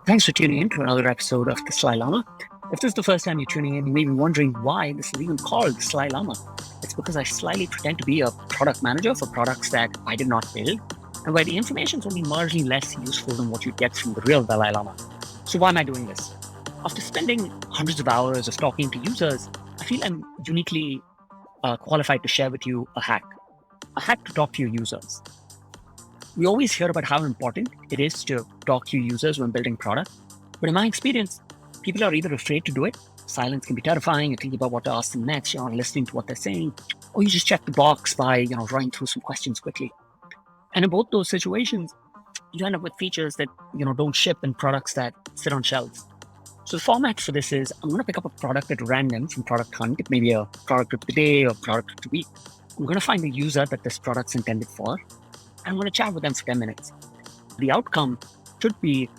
Thanks for tuning in to another episode of TheSlyLlama. If this is the first time you're tuning in, you may be wondering why this is even called TheSlyLlama. It's because I slyly pretend to be a product manager for products that I did not build, and where the information is only marginally less useful than what you get from the real Dalai Lama. So why am I doing this? After spending hundreds of hours of talking to users, I feel I'm uniquely qualified to share with you a hack to talk to your users. We always hear about how important it is to talk to your users when building product, but in my experience, people are either afraid to do it, silence can be terrifying, you're thinking about what to ask them next, you're not listening to what they're saying, or you just check the box by running through some questions quickly. And in both those situations, you end up with features that don't ship and products that sit on shelves. So the format for this is I'm going to pick up a product at random from Product Hunt. It may be a product of the day or product of the week. I'm going to find the user that this product's intended for. I'm going to chat with them for 10 minutes. The outcome should be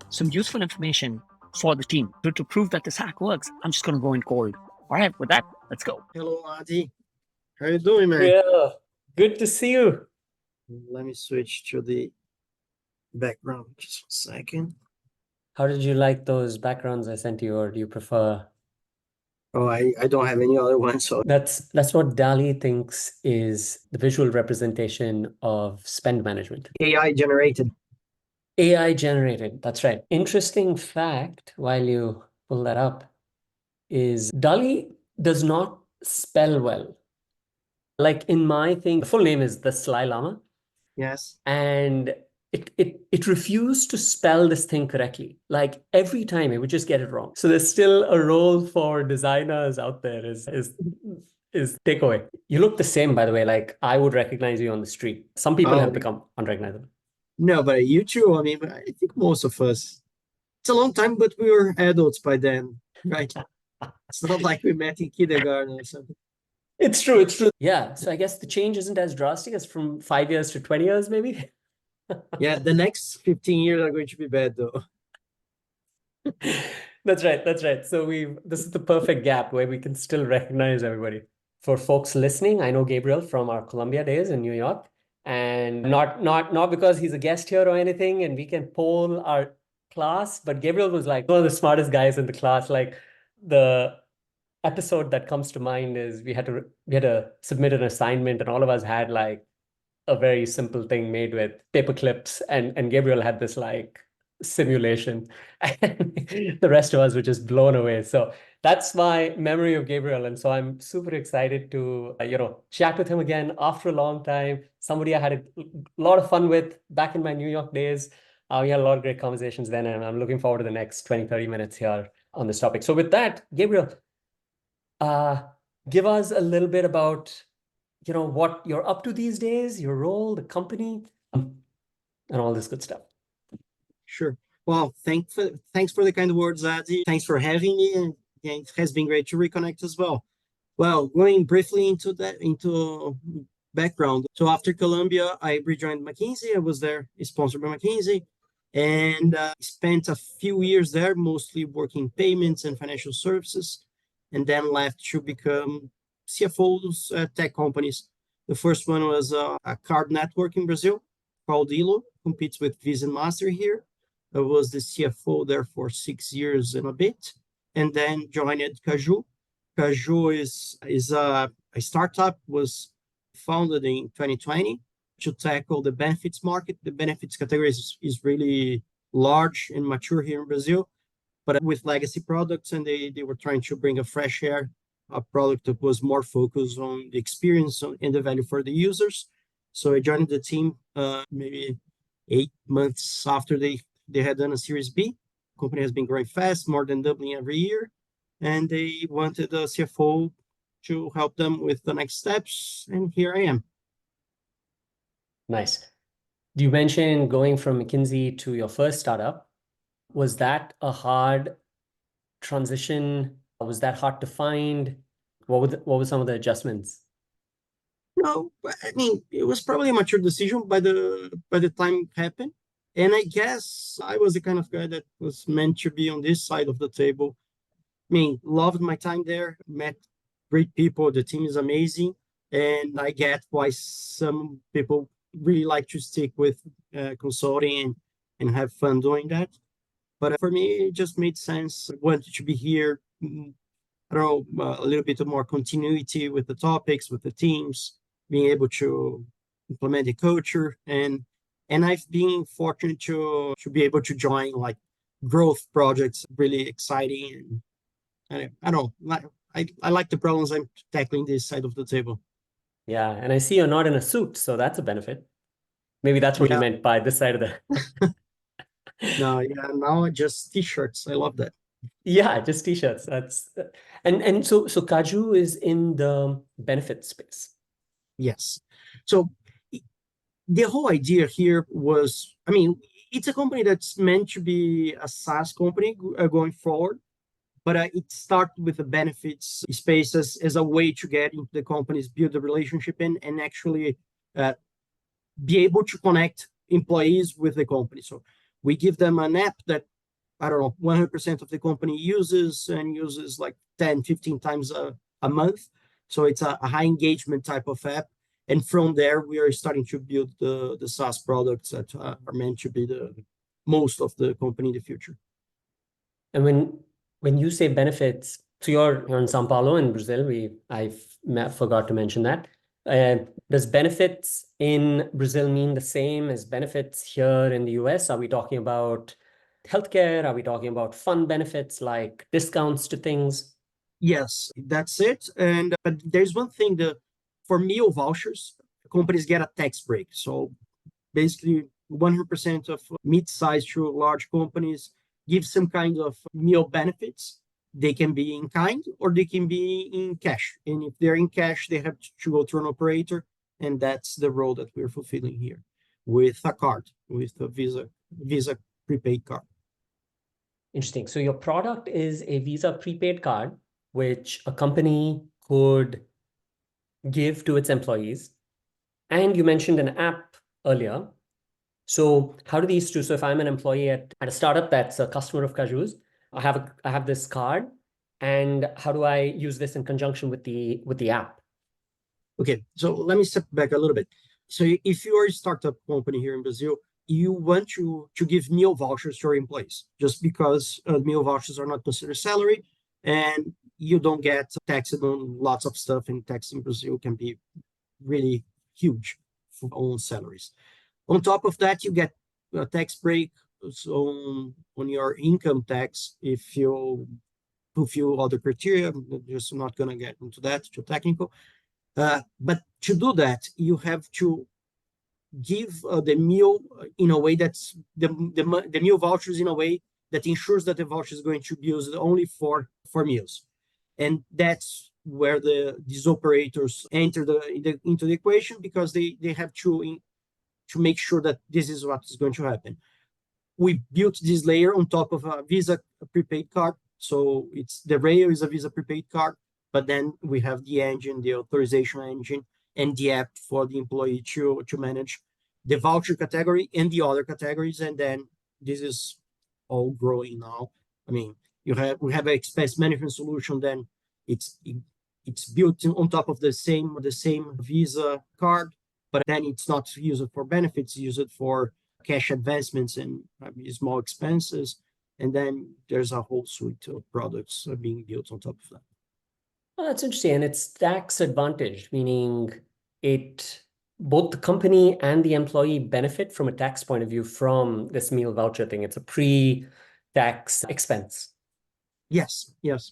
some useful information for the team. To prove that this hack works, I'm just going to go in cold. All right, with that, let's go. Hello, Adi. How you doing, man? Yeah, good to see you. Let me switch to the background just a second. How did you like those backgrounds I sent you, or do you prefer? Oh, I don't have any other one, so That's what DALI thinks is the visual representation of spend management. AI generated. AI generated, that's right. Interesting fact, while you pull that up, is DALI does not spell well. Like in my thing, the full name is TheSlyLlama. Yes. And it refused to spell this thing correctly. Like every time it would just get it wrong. So there's still a role for designers out there is takeaway. You look the same, by the way. Like I would recognize you on the street. Some people have become unrecognizable. No, but you too. I mean, I think most of us. It's a long time, but we were adults by then, right? It's not like we met in kindergarten or something. It's true. It's true. Yeah. So I guess the change isn't as drastic as from 5 years to 20 years, maybe. Yeah, the next 15 years are going to be bad, though. That's right. That's right. So this is the perfect gap where we can still recognize everybody. For folks listening, I know Gabriel from our Columbia days in New York, and not because he's a guest here or anything, and we can poll our class, but Gabriel was like one of the smartest guys in the class. Like the episode that comes to mind is we had to submit an assignment, and all of us had like a very simple thing made with paper clips, and Gabriel had this like simulation, and the rest of us were just blown away. So that's my memory of Gabriel, and so I'm super excited to chat with him again after a long time. Somebody I had a lot of fun with back in my New York days. We had a lot of great conversations then, and I'm looking forward to the next 20-30 minutes here on this topic. So with that, Gabriel, give us a little bit about what you're up to these days, your role, the company, and all this good stuff. Sure. Well, thanks for the kind words, Adi. Thanks for having me, and it has been great to reconnect as well. Well, going briefly into background. So after Columbia, I rejoined McKinsey. I was there, sponsored by McKinsey, and spent a few years there, mostly working payments and financial services, and then left to become CFOs at tech companies. The first one was a card network in Brazil called Elo, competes with Visa and Master here. I was the CFO there for 6 years and a bit, and then joined Caju. Caju is a startup, was founded in 2020 to tackle the benefits market. The benefits category is really large and mature here in Brazil, but with legacy products, and they were trying to bring a fresh air, a product that was more focused on the experience and the value for the users. So I joined the team maybe 8 months after they had done a Series B. The company has been growing fast, more than doubling every year, and they wanted a CFO to help them with the next steps, and here I am. Nice. You mentioned going from McKinsey to your first startup. Was that a hard transition? Was that hard to find? What were some of the adjustments? No, I mean, it was probably a mature decision by the time it happened. And I guess I was the kind of guy that was meant to be on this side of the table. I mean, loved my time there, met great people. The team is amazing. And I get why some people really like to stick with consulting and have fun doing that. But for me, it just made sense. I wanted to be here. I don't know, a little bit more continuity with the topics, with the teams, being able to implement the culture, and I've been fortunate to be able to join like growth projects, really exciting, and I don't know, I like the problems I'm tackling this side of the table. Yeah, and I see you're not in a suit, so that's a benefit. Maybe that's what you Yeah, meant by this side of the. no, yeah, now just t-shirts. I love that. Yeah, just t-shirts. That's and so Caju is in the benefit space. Yes. So the whole idea here was, I mean, it's a company that's meant to be a SaaS company going forward, but it started with the benefits space as a way to get into the companies, build a relationship and actually uh, be able to connect employees with the company. So we give them an app that, I don't know, 100% of the company uses and uses like 10, 15 times a month. So it's a high engagement type of app. And from there, we are starting to build the SaaS products that are meant to be the most of the company in the future. And when you say benefits, so you're in São Paulo in Brazil. I forgot to mention that. Does benefits in Brazil mean the same as benefits here in the US? Are we talking about healthcare? Are we talking about fund benefits like discounts to things? Yes, that's it. And but there's one thing that for meal vouchers, companies get a tax break. So basically 100% of mid-sized to large companies give some kind of meal benefits. They can be in kind or they can be in cash. And if they're in cash, they have to go through an operator. And that's the role that we're fulfilling here with a card, with a Visa prepaid card. Interesting. So your product is a Visa prepaid card, which a company could give to its employees. And you mentioned an app earlier. So how do these two? So if I'm an employee at a startup that's a customer of Caju's, I have this card, and how do I use this in conjunction with the app? Okay, so let me step back a little bit. So if you're a startup company here in Brazil, you want to give meal vouchers to your employees just because meal vouchers are not considered salary and you don't get taxed on lots of stuff, and tax in Brazil can be really huge for own salaries. On top of that, you get a tax break on your income tax if you fulfill other criteria. I'm just not going to get into that, too technical. But to do that, you have to give the meal in a way that's the meal vouchers in a way that ensures that the voucher is going to be used only for meals. And that's where these operators enter into the equation because they have to make sure that this is what is going to happen. We built this layer on top of a Visa prepaid card. So it's the rail is a Visa prepaid card, but then we have the engine, the authorization engine, and the app for the employee to manage the voucher category and the other categories. And then this is all growing now. I mean, we have an expense management solution, then it's built on top of the same Visa card, but then it's not used for benefits, used for cash advancements and small expenses. And then there's a whole suite of products being built on top of that. Oh, that's interesting. And it's tax advantaged, meaning both the company and the employee benefit from a tax point of view from this meal voucher thing. It's a pre-tax expense. Yes.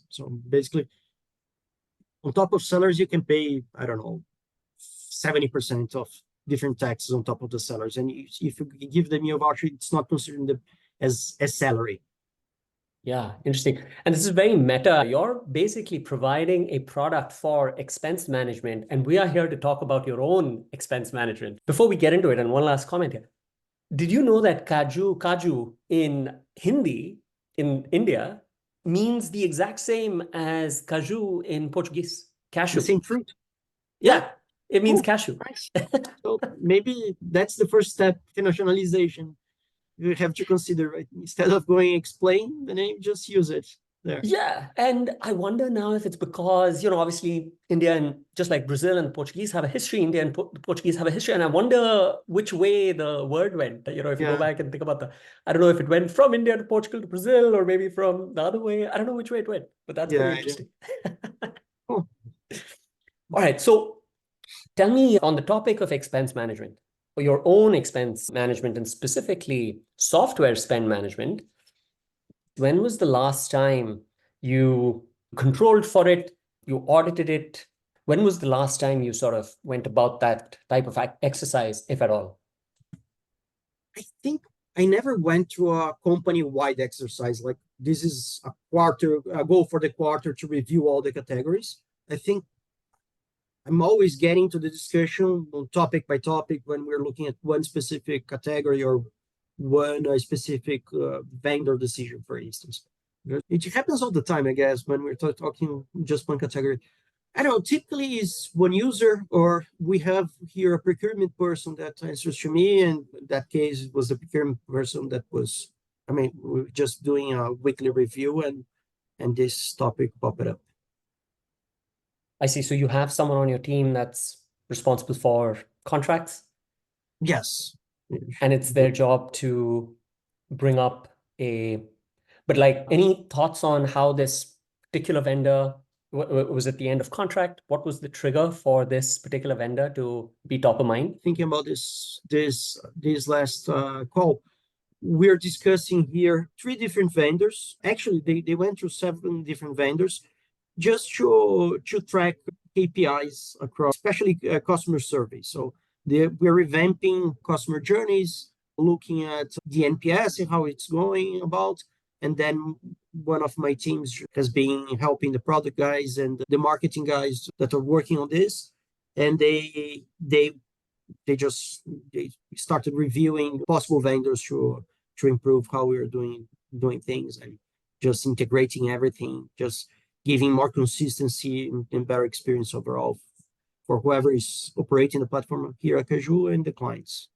So basically, on top of salaries, you can pay, I don't know, 70% of different taxes on top of the salaries. And if you give them meal voucher, it's not considered them as salary. Yeah, interesting. And this is very meta. You're basically providing a product for expense management, and we are here to talk about your own expense management. Before we get into it, and one last comment here. Did you know that Caju in Hindi, in India, means the exact same as Caju in Portuguese? Cashew. The same fruit. Yeah, it means Cool. cashew. Nice. So maybe that's the first step, internationalization. You have to consider, right? Instead of going explain the name, just use it. there. Yeah, and I wonder now if it's because, obviously India and just like Brazil and the Portuguese have a history, India and the Portuguese have a history, and I wonder which way the word went. If you go back and think about I don't know if it went from India to Portugal to Brazil, or maybe from the other way. I don't know which way it went, but that's pretty interesting. Cool. All right, so tell me, on the topic of expense management, or your own expense management, and specifically software spend management, when was the last time you controlled for it, you audited it? When was the last time you sort of went about that type of exercise, if at all? I think I never went through a company-wide exercise. Like this is a goal for the quarter to review all the categories. I think I'm always getting to the discussion on topic by topic when we're looking at one specific category or one specific vendor decision, for instance. It happens all the time, I guess, when we're talking just one category. I don't know, typically is one user, or we have here a procurement person that answers to me. And in that case, it was the procurement person that was, we were just doing a weekly review and this topic popped up. I see. So you have someone on your team that's responsible for contracts? Yes. And it's their job to bring up but like, any thoughts on how this particular vendor was at the end of contract? What was the trigger for this particular vendor to be top of mind? Thinking about this last call, we're discussing here 3 different vendors. Actually, they went through 7 different vendors just to track KPIs across, especially customer surveys. So we're revamping customer journeys, looking at the NPS and how it's going about. And then one of my teams has been helping the product guys and the marketing guys that are working on this. And they started reviewing possible vendors to improve how we are doing things, and just integrating everything, just giving more consistency and better experience overall for whoever is operating the platform here at Caju and the clients.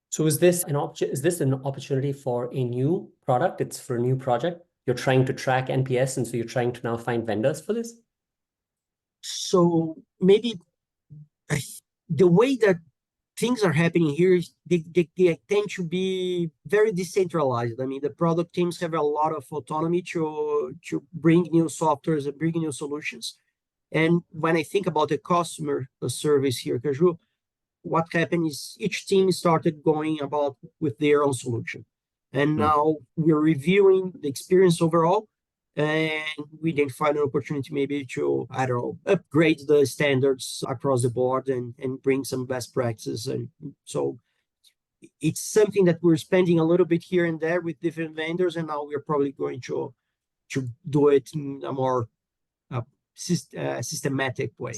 So is this an opportunity for a new product? It's for a new project. You're trying to track NPS, and so you're trying to now find vendors for this? So maybe the way that things are happening here is they tend to be very decentralized. The product teams have a lot of autonomy to bring new softwares and bring new solutions. And when I think about the customer service here at Caju, what happened is each team started going about with their own solution. And now we're reviewing the experience overall, and we identified an opportunity maybe to, upgrade the standards across the board and bring some best practices. And so it's something that we're spending a little bit here and there with different vendors, and now we're probably going to do it in a more systematic way.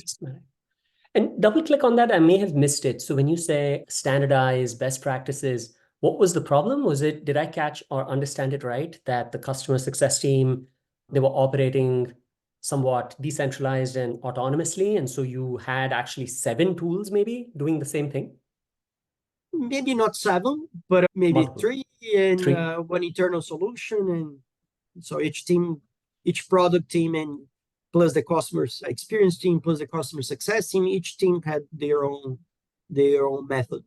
And double click on that, I may have missed it. So when you say standardize best practices, what was the problem? Did I catch or understand it right, that the customer success team, they were operating somewhat decentralized and autonomously, and so you had actually 7 tools maybe doing the same thing? Maybe not 7, but maybe Multiple. 3 and one internal solution. And so each product team, and plus the customer experience team, plus the customer success team, each team had their own method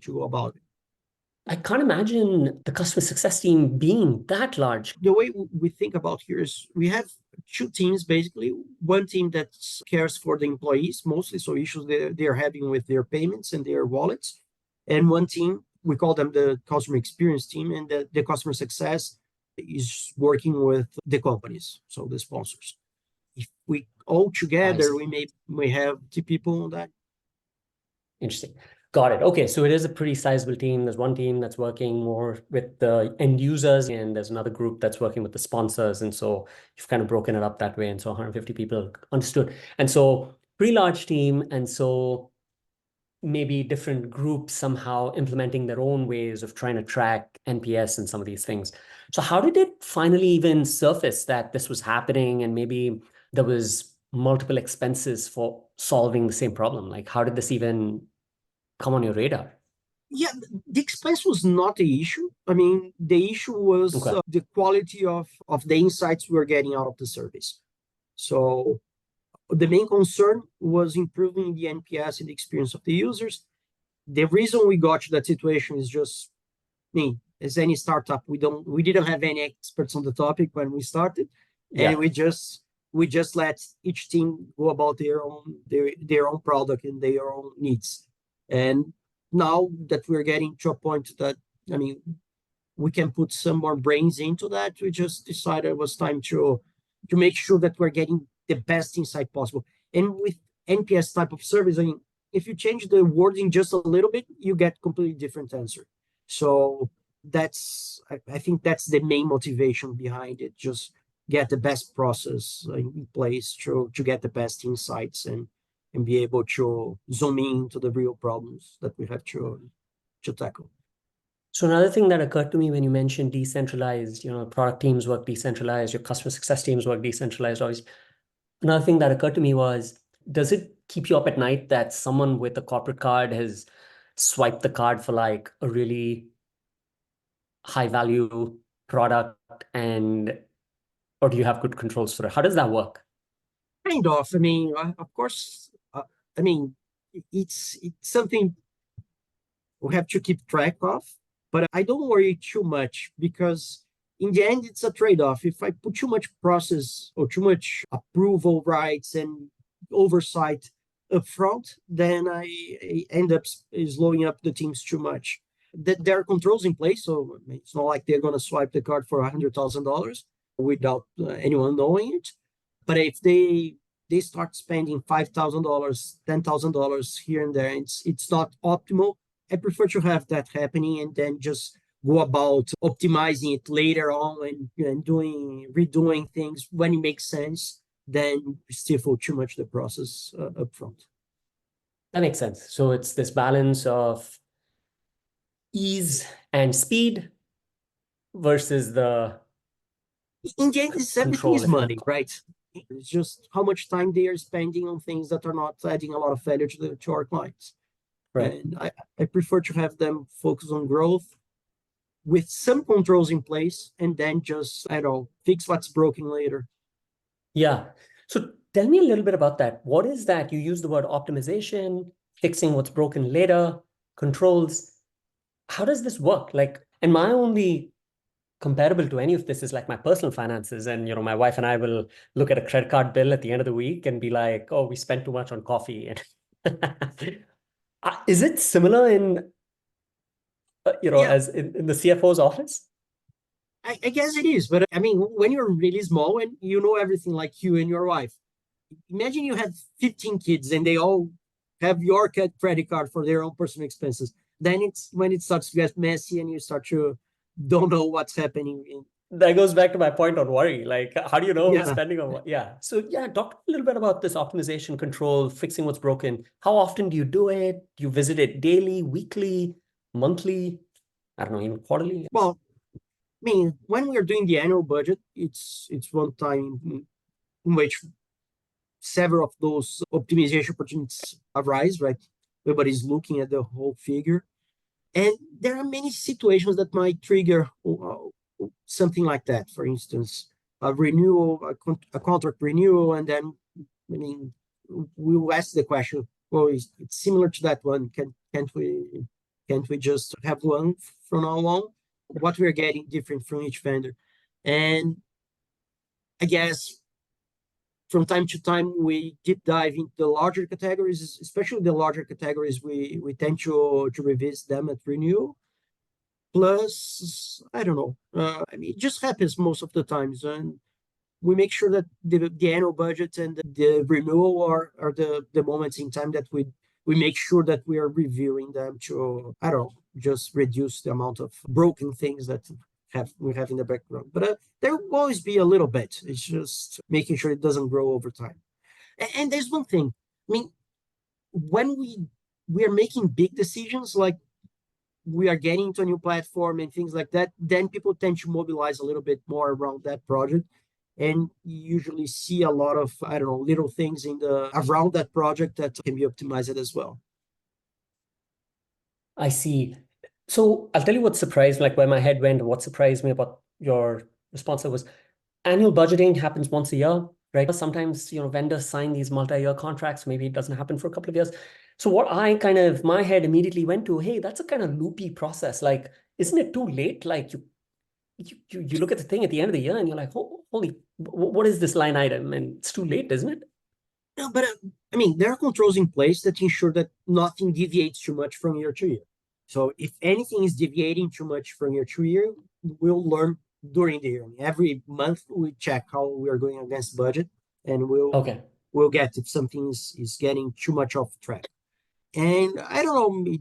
to go about it. I can't imagine the customer success team being that large. The way we think about here is we have 2 teams, basically. One team that cares for the employees mostly, so issues they're having with their payments and their wallets. And one team, we call them the customer experience team, and the customer success is working with the companies, so the sponsors. If we all together, we may have 2 people on that. Interesting. Got it. Okay, so it is a pretty sizable team. There's one team that's working more with the end users, and there's another group that's working with the sponsors. And so you've kind of broken it up that way. And so 150 people, understood. And so pretty large team. And so maybe different groups somehow implementing their own ways of trying to track NPS and some of these things. So how did it finally even surface that this was happening, and maybe there was multiple expenses for solving the same problem? Like, how did this even come on your radar? Yeah, the expense was not the issue. I mean, the issue was Okay. the quality of the insights we were getting out of the service. So the main concern was improving the NPS and the experience of the users. The reason we got to that situation is just me. As any startup, we didn't have any experts on the topic when we started, and Yeah. we just let each team go about their own product and their own needs. And now that we're getting to a point that, I mean, we can put some more brains into that, we just decided it was time to make sure that we're getting the best insight possible. And with NPS type of service, I mean, if you change the wording just a little bit, you get completely different answer. So I think that's the main motivation behind it. Just get the best process in place to get the best insights and be able to zoom in to the real problems that we have to tackle. So another thing that occurred to me when you mentioned decentralized, product teams work decentralized, your customer success teams work decentralized. Always. Another thing that occurred to me was, does it keep you up at night that someone with a corporate card has swiped the card for like a really high value product, and or do you have good controls for it? How does that work? Kind of. I mean, of course, I mean, it's something we have to keep track of, but I don't worry too much because in the end, it's a trade-off. If I put too much process or too much approval rights and oversight upfront, then I end up slowing up the teams too much. That there are controls in place, so I mean, it's not like they're going to swipe the card for $100,000 without anyone knowing it. But if they start spending $5,000, $10,000 here and there, it's not optimal. I prefer to have that happening and then just go about optimizing it later on and redoing things when it makes sense than stifle too much the process up front. That makes sense. So it's this balance of ease and speed versus the In the end, everything control, is if you money, will. right? It's just how much time they are spending on things that are not adding a lot of value to our clients. Right. And I prefer to have them focus on growth with some controls in place and then just, I don't know, fix what's broken later. Yeah. So tell me a little bit about that. What is that? You use the word optimization, fixing what's broken later, controls. How does this work? Like, and my only comparable to any of this is like my personal finances. And, my wife and I will look at a credit card bill at the end of the week and be like, oh, we spent too much on coffee. And is it similar in, Yeah, as in the CFO's office? I guess it is. But I mean, when you're really small and you know everything like you and your wife, imagine you had 15 kids and they all have your credit card for their own personal expenses. Then it's when it starts to get messy and you start to don't know what's happening. That goes back to my point on worry. Like, how do you know who's Yeah. spending on what? Yeah. So yeah, talk a little bit about this optimization control, fixing what's broken. How often do you do it? Do you visit it daily, weekly, monthly? I don't know, even quarterly? Well, I mean, when we are doing the annual budget, it's one time in which several of those optimization opportunities arise, right? Everybody's looking at the whole figure. And there are many situations that might trigger something like that. For instance, a renewal, a contract renewal, and then, I mean, we will ask the question, well, it's similar to that one. Can't we just have one from now on? What we're getting different from each vendor. And I guess from time to time we deep dive into the larger categories, especially the larger categories. We tend to revisit them at renewal. Plus, I don't know. I mean, it just happens most of the times, and we make sure that the annual budget and the renewal are the moments in time that we make sure that we are reviewing them to, I don't know, just reduce the amount of broken things that we have in the background. But there will always be a little bit. It's just making sure it doesn't grow over time. And there's one thing. I mean, when we are making big decisions like we are getting to a new platform and things like that, then people tend to mobilize a little bit more around that project. And you usually see a lot of, I don't know, little things around that project that can be optimized as well. I see. So I'll tell you what surprised, like where my head went, what surprised me about your response was annual budgeting happens once a year, right? Sometimes, vendors sign these multi-year contracts. Maybe it doesn't happen for a couple of years. So what my head immediately went to, hey, that's a kind of loopy process. Like, isn't it too late? Like you look at the thing at the end of the year and you're like, holy, what is this line item? And it's too late, isn't it? No, but I mean, there are controls in place that ensure that nothing deviates too much from year to year. So if anything is deviating too much from year to year, we'll learn during the year. Every month we check how we are going against budget, and we'll get if something is getting too much off track. And I don't know,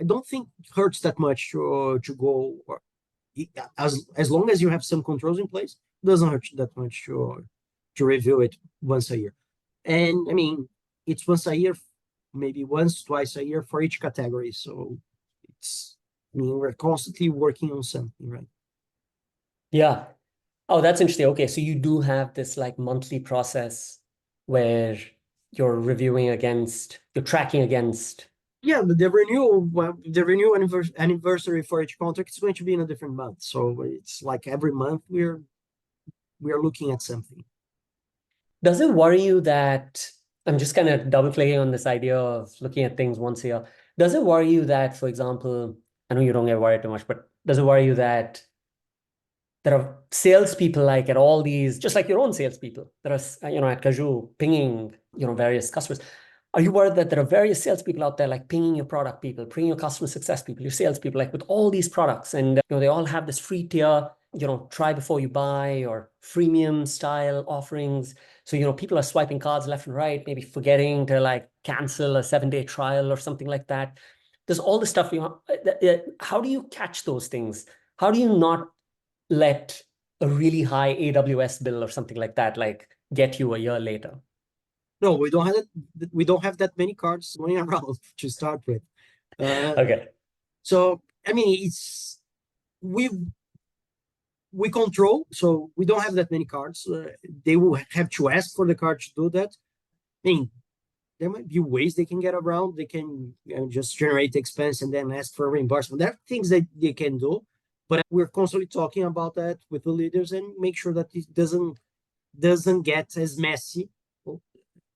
I don't think it hurts that much to go as long as you have some controls in place, it doesn't hurt that much to review it once a year. And I mean, it's once a year, maybe once, twice a year for each category. So we're constantly working on something, right? Yeah. Oh, that's interesting. Okay, so you do have this like monthly process where you're tracking against. Yeah, but the renewal anniversary for each contract is going to be in a different month. So it's like every month we are looking at something. Does it worry you that I'm just kind of double clicking on this idea of looking at things once a year? Does it worry you that, for example, I know you don't get worried too much, but does it worry you that there are salespeople like at all these, just like your own salespeople that are, at Caju pinging, various customers? Are you worried that there are various salespeople out there like pinging your product people, pinging your customer success people, your salespeople, like with all these products, and they all have this free tier, try before you buy or freemium style offerings. So people are swiping cards left and right, maybe forgetting to like cancel a 7-day trial or something like that. There's all this stuff. How do you catch those things? How do you not let a really high AWS bill or something like that like get you a year later? No, we don't have that many cards going around to start with. Okay. So I mean, we control, so we don't have that many cards. They will have to ask for the card to do that. I mean, there might be ways they can get around. They can just generate the expense and then ask for reimbursement. There are things that they can do, but we're constantly talking about that with the leaders and make sure that it doesn't get as messy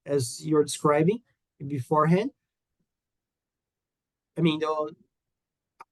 as you're describing beforehand. I mean,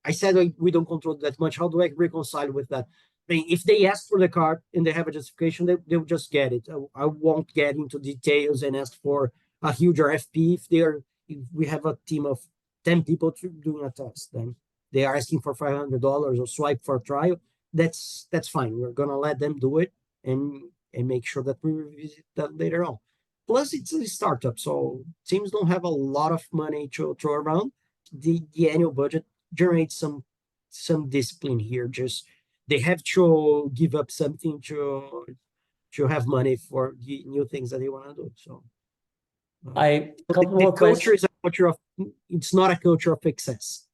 I said we don't control that much. How do I reconcile with that? I mean, if they ask for the card and they have a justification, they'll just get it. I won't get into details and ask for a huge RFP if we have a team of 10 people doing a test, then they are asking for $500 or swipe for a trial. That's fine. We're gonna let them do it and make sure that we revisit that later on. Plus, it's a startup, so teams don't have a lot of money to throw around. The annual budget generates some discipline here. Just they have to give up something to have money for the new things that they want to do. So a couple more questions. It's not a culture of excess.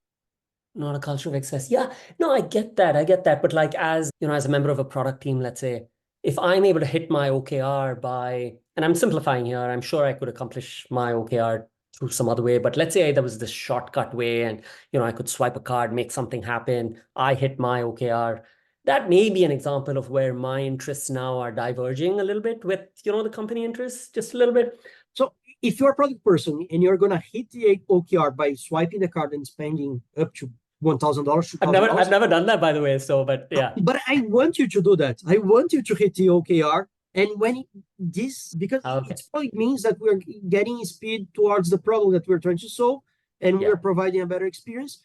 Not a culture of excess. Yeah, no, I get that. But like as a member of a product team, let's say, if I'm able to hit my OKR and I'm simplifying here, I'm sure I could accomplish my OKR through some other way. But let's say there was this shortcut way and, I could swipe a card, make something happen. I hit my OKR. That may be an example of where my interests now are diverging a little bit with, the company interests just a little bit. So if you're a product person and you're going to hit the OKR by swiping the card and spending up to $1,000, $2,000. I've never done that, by the way. So, but yeah. But I want you to do that. I want you to hit the OKR. And because it probably means that we're getting speed towards the problem that we're trying to solve, and we're providing a better experience.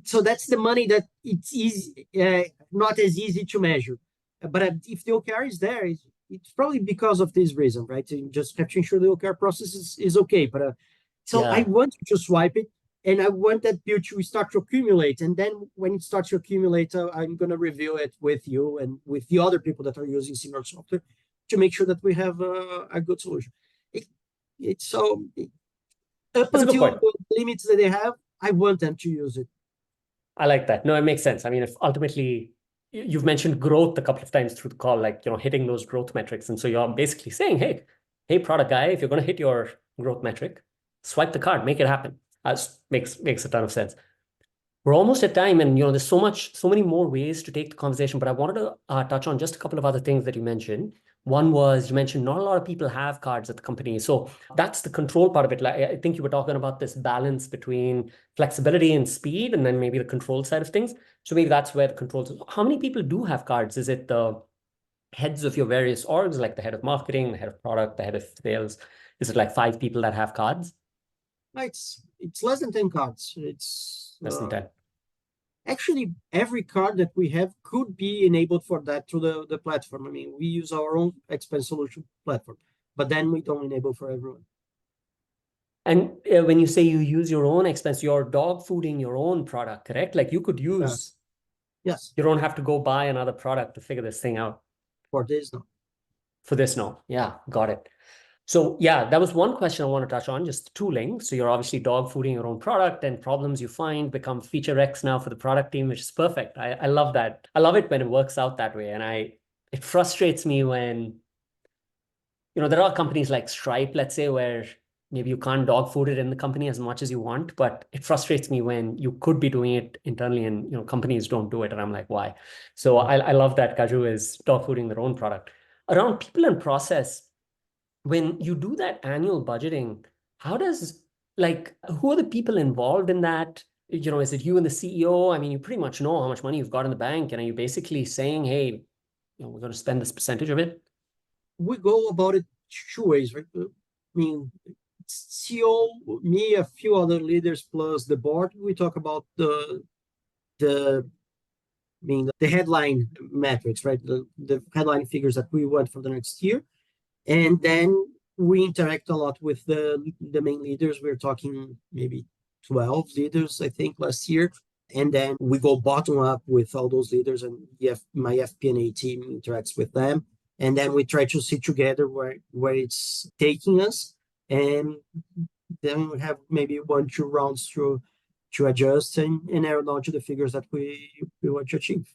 So that's the money that it's easy, not as easy to measure. But if the OKR is there, it's probably because of this reason, right? So you just have to ensure the OKR process is okay. But I want you to swipe it, and I want that bill to start to accumulate. And then when it starts to accumulate, I'm going to review it with you and with the other people that are using similar software to make sure that we have a good solution. It's up until the limits that they have, I want them to use it. I like that. No, it makes sense. I mean, if ultimately you've mentioned growth a couple of times through the call, like, hitting those growth metrics. And so you're basically saying, hey, product guy, if you're going to hit your growth metric, swipe the card, make it happen. Makes a ton of sense. We're almost at time, and there's so many more ways to take the conversation, but I wanted to touch on just a couple of other things that you mentioned. One was, you mentioned not a lot of people have cards at the company. So that's the control part of it. Like, I think you were talking about this balance between flexibility and speed, and then maybe the control side of things. So maybe that's where the controls. How many people do have cards? Is it the heads of your various orgs, like the head of marketing, the head of product, the head of sales? Is it like 5 people that have cards? It's less than 10 cards. It's Less than 10. actually every card that we have could be enabled for that through the platform. I mean, we use our own expense solution platform, but then we don't enable for everyone. And when you say you use your own expense, you're dog fooding your own product, correct? Like you could use, Yes, you don't have to go buy another product to figure this thing out. for this, no. For this, no. Yeah, got it. So yeah, that was one question I want to touch on, just tooling. So you're obviously dog fooding your own product, and problems you find become feature X now for the product team, which is perfect. I love that. I love it when it works out that way. And it frustrates me when, there are companies like Stripe, let's say, where maybe you can't dog food it in the company as much as you want, but it frustrates me when you could be doing it internally and, companies don't do it. And I'm like, why? So I love that Caju is dog fooding their own product. Around people and process, when you do that annual budgeting, who are the people involved in that? Is it you and the CEO? I mean, you pretty much know how much money you've got in the bank. And are you basically saying, hey, we're going to spend this percentage of it? We go about it 2 ways, right? I mean, CEO, me, a few other leaders plus the board, we talk about the headline metrics, right? The headline figures that we want for the next year. And then we interact a lot with the main leaders. We're talking maybe 12 leaders, I think, last year. And then we go bottom up with all those leaders, and my FP&A team interacts with them. And then we try to see together where it's taking us. And then we have maybe 1-2 rounds to adjust and narrow down to the figures that we want to achieve.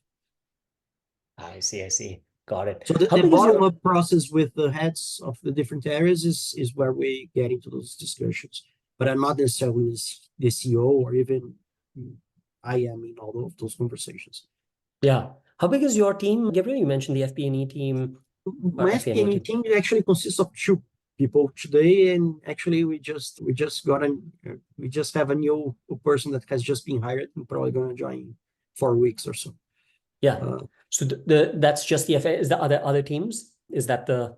I see. Got it. So the bottom-up process with the heads of the different areas is where we get into those discussions. But I'm not necessarily the CEO, or even I am in all of those conversations. Yeah. How big is your team, Gabriel? You mentioned the FP&E team. My FP&E team actually consists of 2 people today, and actually we just have a new person that has just been hired and probably going to join in 4 weeks or so. Yeah. So that's just the FA. Is the other teams? Is that the?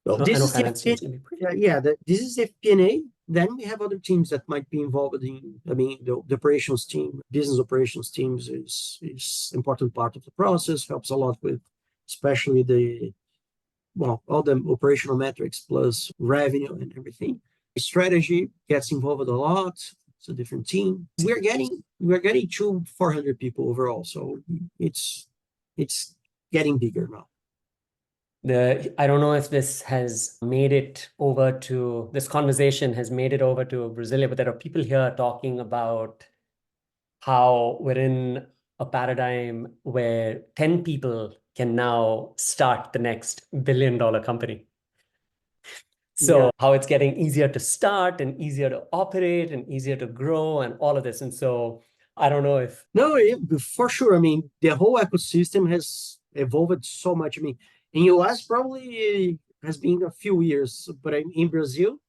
Well, this is this is FP&A. Then we have other teams that might be involved in. I mean, the operations team, business operations teams is important part of the process. Helps a lot with, especially all the operational metrics plus revenue and everything. Strategy gets involved a lot. It's a different team. We're getting to 400 people overall, so it's getting bigger now. I don't know if this conversation has made it over to Brasilia, but there are people here talking about how we're in a paradigm where 10 people can now start the next billion-dollar company. So how it's getting easier to start and easier to operate and easier to grow and all of this. And so I don't know if... No, for sure. I mean, the whole ecosystem has evolved so much. I mean, in US probably has been a few years, but in Brazil,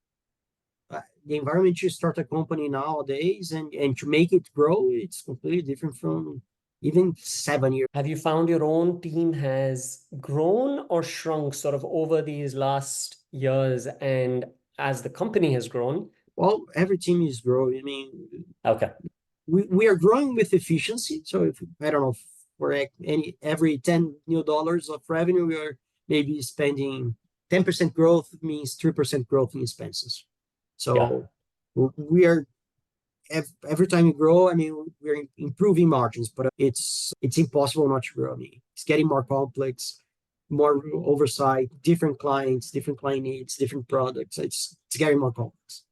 the environment to start a company nowadays and to make it grow, it's completely different from even 7 years. Have you found your own team has grown or shrunk sort of over these last years, and as the company has grown? Well, every team is growing. I mean, okay, we are growing with efficiency. So if I don't know, for every $10 new of revenue, we are maybe spending 10% growth means 3% growth in expenses. So we are, every time we grow, I mean, we're improving margins, but it's impossible not to grow. I mean, it's getting more complex, more oversight, different client needs, different products. It's getting more complex.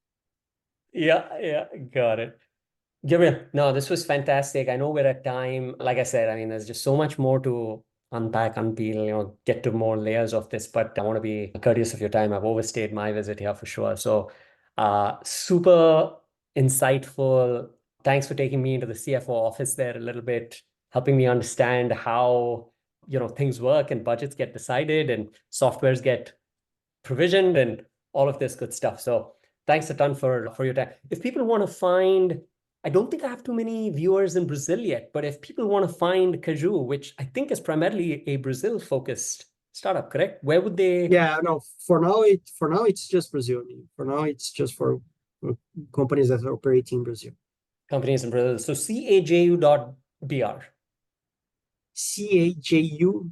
Yeah, got it. Gabriel, no, this was fantastic. I know we're at time. Like I said, I mean, there's just so much more to unpack, unpeel, get to more layers of this, but I want to be courteous of your time. I've overstayed my visit here for sure. So super insightful, Thanks for taking me into the CFO office there a little bit, helping me understand how, things work and budgets get decided and softwares get provisioned and all of this good stuff. So thanks a ton for your time. If people want to find, I don't think I have too many viewers in Brazil yet, but if people want to find Caju, which I think is primarily a Brazil-focused startup, correct? Where would they? Yeah, no, for now it's just Brazil. For now it's just for companies that operate in Brazil. Companies in Brazil. So caju.br. caju.com.br.